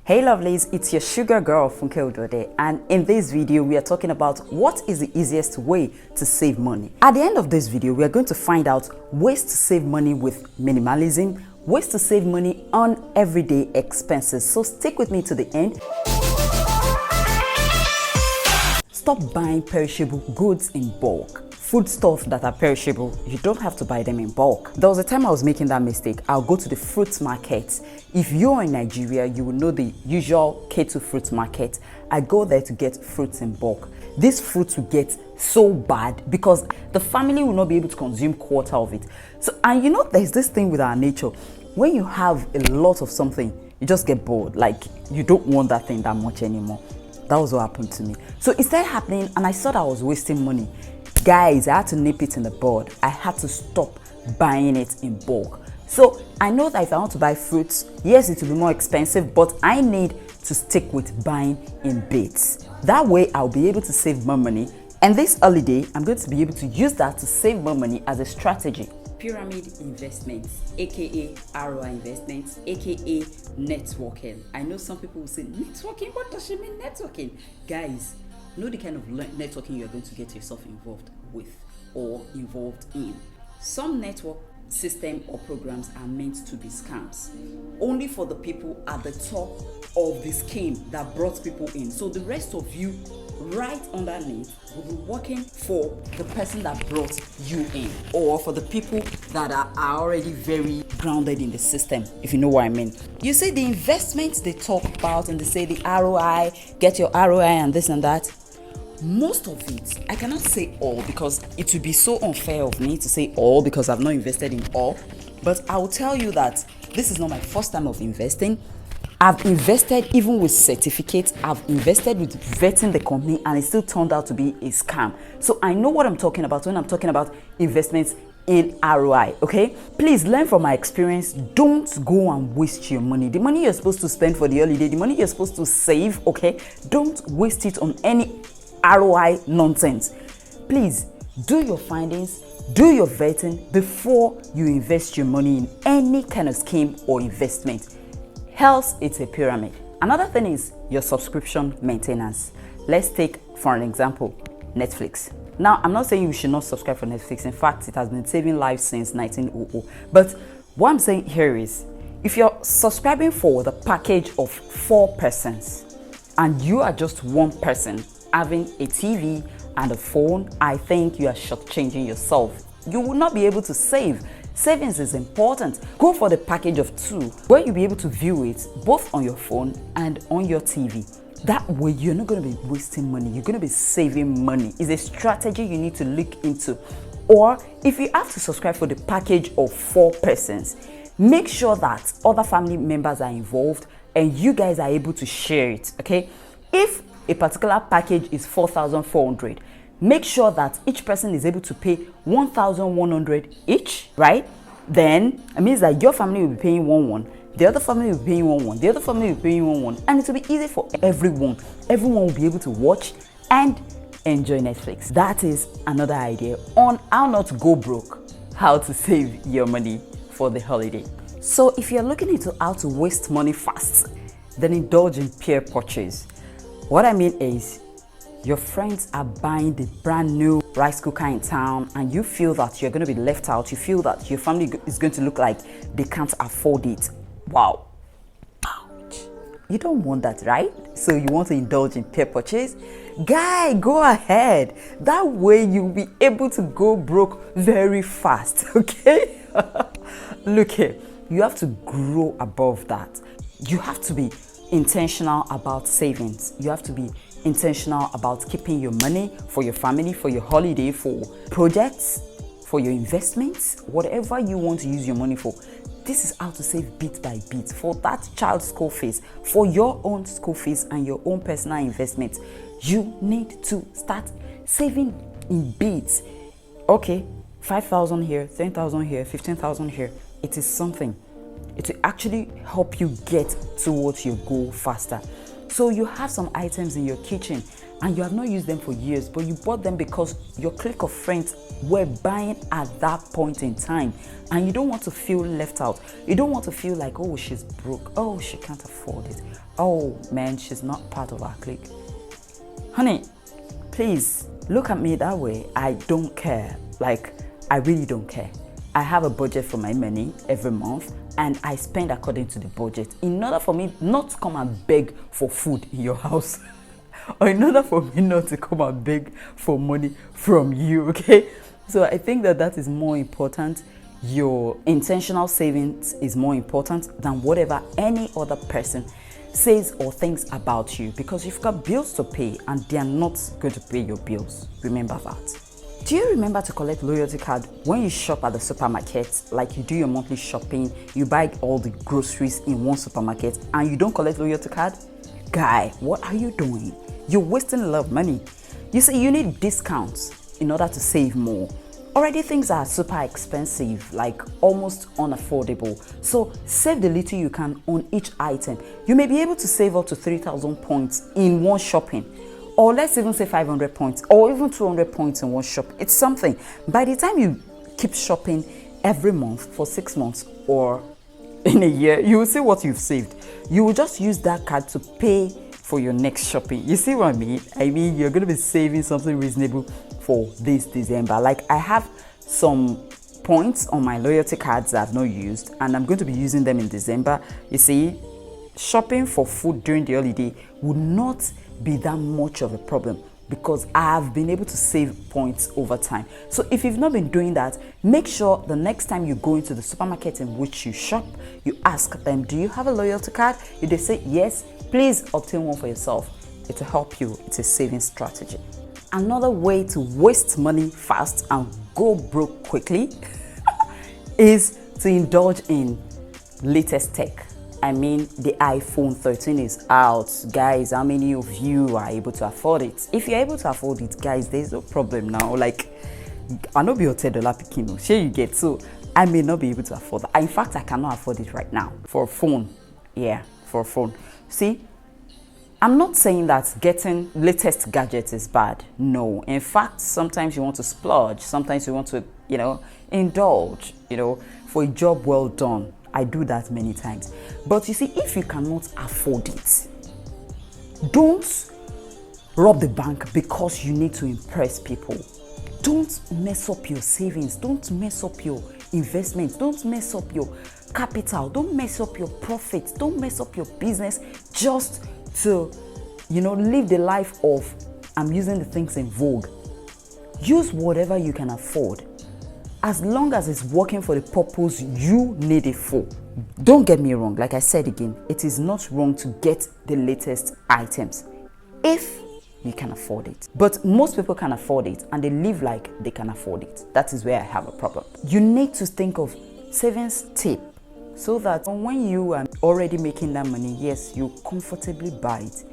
Hey lovelies, it's your sugar girl Funke Odode, and in this video we are talking about what is the easiest way to save money. At the end of this video we are going to find out ways to save money with minimalism, ways to save money on everyday expenses. So stick with me to the end. Stop buying perishable goods in bulk. Foodstuff that are perishable, you don't have to buy them in bulk. There was a time I was making that mistake. I'll go to the fruit market. If you're in Nigeria, you will know the usual K2 fruit market. I go there to get fruits in bulk. These fruits will get so bad because the family will not be able to consume quarter of it. So, and you know, there's this thing with our nature. When you have a lot of something, you just get bored. Like, you don't want that thing that much anymore. That was what happened to me. So it started happening and I thought I was wasting money. Guys, I had to nip it in the bud. I had to stop buying it in bulk. So I know that if I want to buy fruits, yes, it will be more expensive, but I need to stick with buying in bits. That way I'll be able to save more money. And this holiday, I'm going to be able to use that to save more money as a strategy. Pyramid investments, aka ROI investments, aka networking. I know some people will say, networking? What does she mean networking? Guys, know the kind of networking you're going to get yourself involved with or involved in. Some network system or programs are meant to be scams, only for the people at the top of the scheme that brought people in. So the rest of you right underneath will be working for the person that brought you in, or for the people that are already very grounded in the system, if you know what I mean. You see, the investments they talk about and they say the ROI, get your ROI and this and that. Most of it, I cannot say all because it would be so unfair of me to say all because I've not invested in all. But I will tell you that this is not my first time of investing. I've invested even with certificates. I've invested with vetting the company and it still turned out to be a scam. So I know what I'm talking about when I'm talking about investments in ROI, okay? Please learn from my experience. Don't go and waste your money. The money you're supposed to spend for the holiday, the money you're supposed to save, okay? Don't waste it on any ROI nonsense. Please do your findings, do your vetting before you invest your money in any kind of scheme or investment. Else, it's a pyramid. Another thing is your subscription maintenance. Let's take, for an example, Netflix. Now, I'm not saying you should not subscribe for Netflix. In fact, it has been saving lives since 1900. But what I'm saying here is, if you're subscribing for the package of 4 persons and you are just one person having a TV and a phone, I think you are shortchanging yourself. You will not be able to save. Savings is important. Go for the package of 2 where you'll be able to view it both on your phone and on your TV. That way you're not going to be wasting money. You're going to be saving money. It's a strategy you need to look into. Or if you have to subscribe for the package of 4 persons, make sure that other family members are involved and you guys are able to share it, okay? If a particular package is 4,400, make sure that each person is able to pay 1,100 each, right? Then it means that your family will be paying 1,1, the other family will be paying 1,1, the other family will be paying 1,1, and it will be easy for everyone. Everyone will be able to watch and enjoy Netflix. That is another idea on how not to go broke, how to save your money for the holiday. So if you're looking into how to waste money fast, then indulge in peer purchase. What I mean is, your friends are buying the brand new rice cooker in town and you feel that you're going to be left out. You feel that your family is going to look like they can't afford it. Wow. Ouch. You don't want that, right? So you want to indulge in peer purchase? Guy, go ahead. That way you'll be able to go broke very fast, okay? Look here, you have to grow above that. You have to be intentional about savings. You have to be intentional about keeping your money for your family, for your holiday, for projects, for your investments, whatever you want to use your money for. This is how to save bit by bit for that child's school fees, for your own school fees and your own personal investments. You need to start saving in bits. Okay, 5,000 here, 10,000 here, 15,000 here. It is something. It will actually help you get towards your goal faster. So you have some items in your kitchen and you have not used them for years, but you bought them because your clique of friends were buying at that point in time, and you don't want to feel left out. You don't want to feel like, oh, she's broke, oh, she can't afford it, oh man, she's not part of our clique. Honey, please look at me that way. I don't care. Like, I really don't care. I have a budget for my money every month, and I spend according to the budget. In order for me not to come and beg for food in your house, or in order for me not to come and beg for money from you, okay? So I think that is more important. Your intentional savings is more important than whatever any other person says or thinks about you, because you've got bills to pay and they are not going to pay your bills. Remember that. Do you remember to collect loyalty card when you shop at the supermarket? Like, you do your monthly shopping, you buy all the groceries in one supermarket and you don't collect loyalty card? Guy, what are you doing? You're wasting a lot of money. You see, you need discounts in order to save more. Already things are super expensive, like almost unaffordable. So save the little you can on each item. You may be able to save up to 3,000 points in one shopping. Or let's even say 500 points or even 200 points in one shop. It's something. By the time you keep shopping every month for 6 months or in a year, you will see what you've saved. You will just use that card to pay for your next shopping. You see what I mean? I mean, you're going to be saving something reasonable for this December. Like, I have some points on my loyalty cards that I've not used, and I'm going to be using them in December. You see, shopping for food during the holiday would not be that much of a problem because I've been able to save points over time. So if you've not been doing that, make sure the next time you go into the supermarket in which you shop, you ask them, do you have a loyalty card? If they say yes, please obtain one for yourself. It will help you. It's a saving strategy. Another way to waste money fast and go broke quickly is to indulge in latest tech. I mean, the iPhone 13 is out. Guys, how many of you are able to afford it? If you're able to afford it, guys, there's no problem now. Like, I'll not be a $10 picking. Sure you get. So I may not be able to afford that. In fact, I cannot afford it right now for a phone. Yeah, for a phone. See, I'm not saying that getting latest gadgets is bad. No. In fact, sometimes you want to splurge. Sometimes you want to, indulge, for a job well done. I do that many times. But you see, if you cannot afford it, don't rob the bank because you need to impress people. Don't mess up your savings. Don't mess up your investments. Don't mess up your capital. Don't mess up your profits. Don't mess up your business just to, live the life of, I'm using the things in vogue. Use whatever you can afford, as long as it's working for the purpose you need it for. Don't get me wrong, like I said again, it is not wrong to get the latest items if you can afford it. But most people can afford it and they live like they can afford it. That is where I have a problem. You need to think of savings tip so that when you are already making that money, yes, you comfortably buy it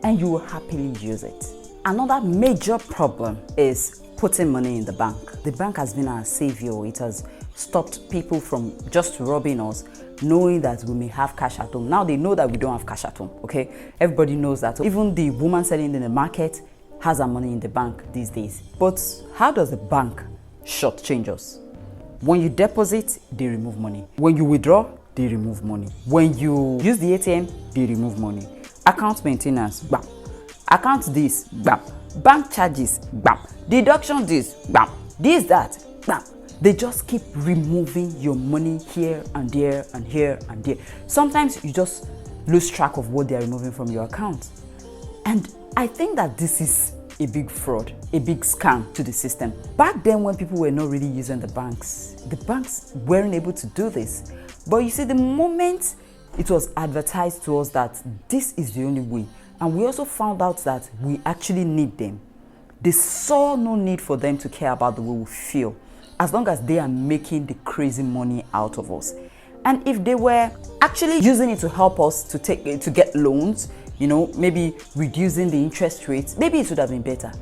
and you will happily use it. Another major problem is putting money in the bank. The bank has been our savior. It has stopped people from just robbing us, knowing that we may have cash at home. Now they know that we don't have cash at home, okay? Everybody knows that. Even the woman selling in the market has her money in the bank these days. But how does the bank shortchange us? When you deposit, they remove money. When you withdraw, they remove money. When you use the ATM, they remove money. Account maintenance, bam. Account this, bam. Bank charges, bam. Deduction this, bam. This, that, bam. They just keep removing your money here and there and here and there. Sometimes you just lose track of what they're removing from your account. And I think that this is a big fraud, a big scam to the system. Back then when people were not really using the banks weren't able to do this. But you see, the moment it was advertised to us that this is the only way, and we also found out that we actually need them, they saw no need for them to care about the way we feel, as long as they are making the crazy money out of us. And if they were actually using it to help us to get loans, maybe reducing the interest rates, maybe it would have been better.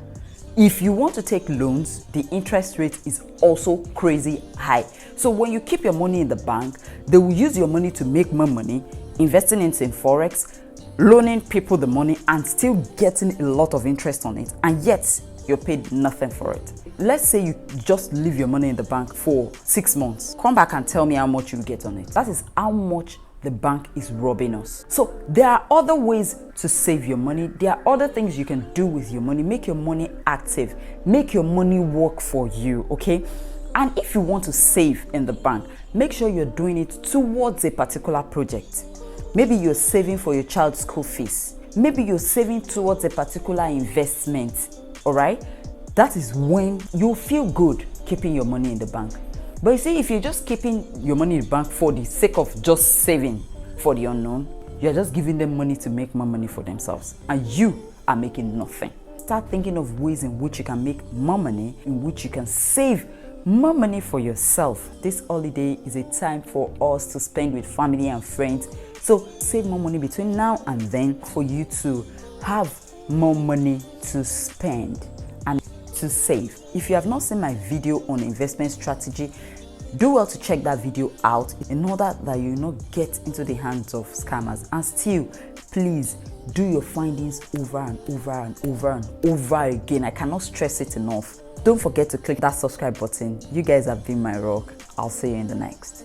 If you want to take loans, the interest rate is also crazy high. So when you keep your money in the bank, they will use your money to make more money, investing in Forex, loaning people the money and still getting a lot of interest on it, and yet you're paid nothing for it. Let's say you just leave your money in the bank for 6 months. Come back and tell me how much you get on it. That is how much the bank is robbing us. So there are other ways to save your money. There are other things you can do with your money. Make your money active. Make your money work for you, okay? And if you want to save in the bank, make sure you're doing it towards a particular project. Maybe you're saving for your child's school fees. Maybe you're saving towards a particular investment, all right? That is when you'll feel good keeping your money in the bank. But you see, if you're just keeping your money in the bank for the sake of just saving for the unknown, you're just giving them money to make more money for themselves, and you are making nothing. Start thinking of ways in which you can make more money, in which you can save more money for yourself. This holiday is a time for us to spend with family and friends. So save more money between now and then for you to have more money to spend and to save. If you have not seen my video on investment strategy, do well to check that video out in order that you not get into the hands of scammers. And still, please do your findings over and over and over and over again. I cannot stress it enough. Don't forget to click that subscribe button. You guys have been my rock. I'll see you in the next.